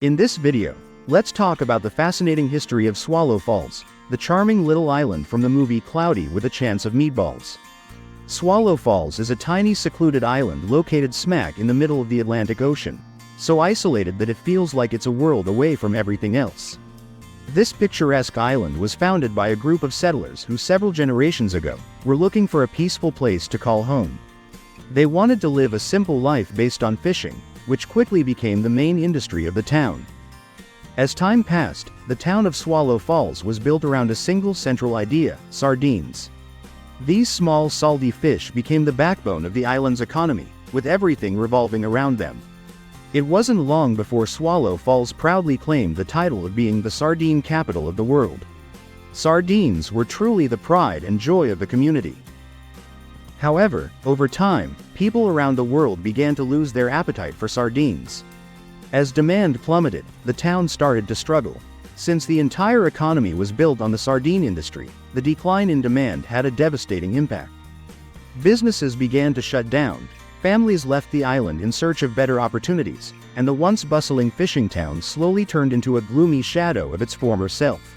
In this video, let's talk about the fascinating history of Swallow Falls, the charming little island from the movie Cloudy with a Chance of Meatballs. Swallow Falls is a tiny secluded island located smack in the middle of the Atlantic Ocean, so isolated that it feels like it's a world away from everything else. This picturesque island was founded by a group of settlers who several generations ago were looking for a peaceful place to call home. They wanted to live a simple life based on fishing, which quickly became the main industry of the town. As time passed, the town of Swallow Falls was built around a single central idea: sardines. These small salty fish became the backbone of the island's economy, with everything revolving around them. It wasn't long before Swallow Falls proudly claimed the title of being the sardine capital of the world. Sardines were truly the pride and joy of the community. However, over time, people around the world began to lose their appetite for sardines. As demand plummeted, the town started to struggle. Since the entire economy was built on the sardine industry, the decline in demand had a devastating impact. Businesses began to shut down, families left the island in search of better opportunities, and the once bustling fishing town slowly turned into a gloomy shadow of its former self.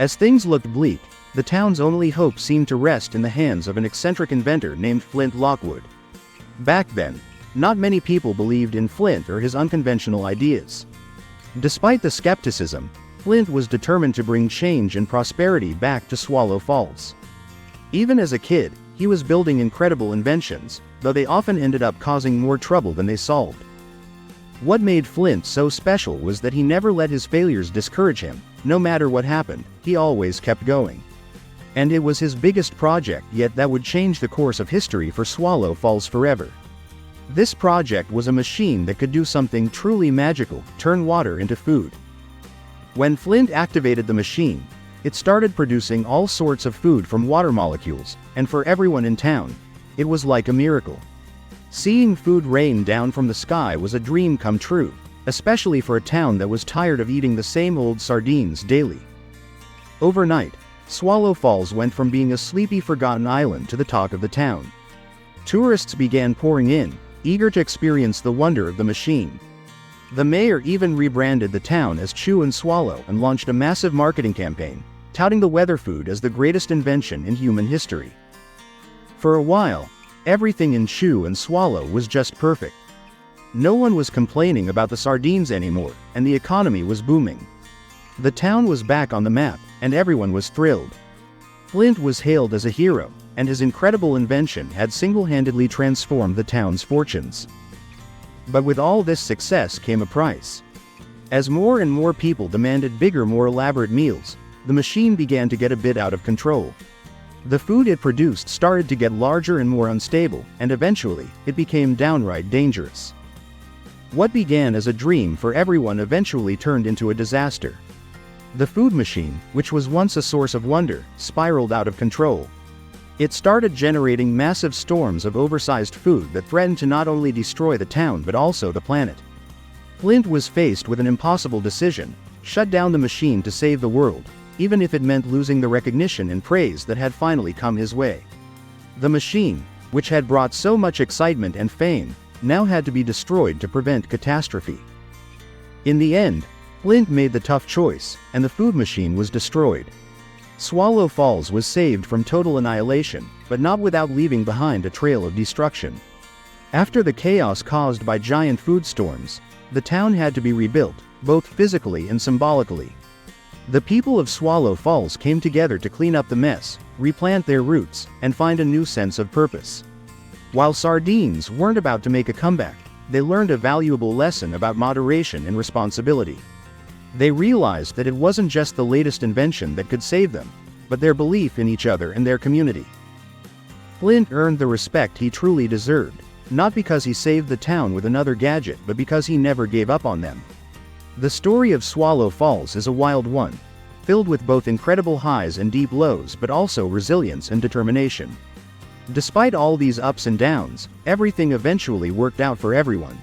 As things looked bleak, the town's only hope seemed to rest in the hands of an eccentric inventor named Flint Lockwood. Back then, not many people believed in Flint or his unconventional ideas. Despite the skepticism, Flint was determined to bring change and prosperity back to Swallow Falls. Even as a kid, he was building incredible inventions, though they often ended up causing more trouble than they solved. What made Flint so special was that he never let his failures discourage him. No matter what happened, he always kept going. And it was his biggest project yet that would change the course of history for Swallow Falls forever. This project was a machine that could do something truly magical: turn water into food. When Flint activated the machine, it started producing all sorts of food from water molecules, and for everyone in town, it was like a miracle. Seeing food rain down from the sky was a dream come true, especially for a town that was tired of eating the same old sardines daily. Overnight, Swallow Falls went from being a sleepy, forgotten island to the talk of the town. Tourists began pouring in, eager to experience the wonder of the machine. The mayor even rebranded the town as Chew and Swallow and launched a massive marketing campaign, touting the weather food as the greatest invention in human history. For a while, everything in Chew and Swallow was just perfect. No one was complaining about the sardines anymore, and the economy was booming. The town was back on the map, and everyone was thrilled. Flint was hailed as a hero, and his incredible invention had single-handedly transformed the town's fortunes. But with all this success came a price. As more and more people demanded bigger, more elaborate meals, the machine began to get a bit out of control. The food it produced started to get larger and more unstable, and eventually, it became downright dangerous. What began as a dream for everyone eventually turned into a disaster. The food machine, which was once a source of wonder, spiraled out of control. It started generating massive storms of oversized food that threatened to not only destroy the town but also the planet. Flint was faced with an impossible decision: shut down the machine to save the world, even if it meant losing the recognition and praise that had finally come his way. The machine, which had brought so much excitement and fame, now had to be destroyed to prevent catastrophe. In the end, Flint made the tough choice, and the food machine was destroyed. Swallow Falls was saved from total annihilation, but not without leaving behind a trail of destruction. After the chaos caused by giant food storms, the town had to be rebuilt, both physically and symbolically. The people of Swallow Falls came together to clean up the mess, replant their roots, and find a new sense of purpose. While sardines weren't about to make a comeback, they learned a valuable lesson about moderation and responsibility. They realized that it wasn't just the latest invention that could save them, but their belief in each other and their community. Flint earned the respect he truly deserved, not because he saved the town with another gadget but because he never gave up on them. The story of Swallow Falls is a wild one, filled with both incredible highs and deep lows but also resilience and determination. Despite all these ups and downs, everything eventually worked out for everyone,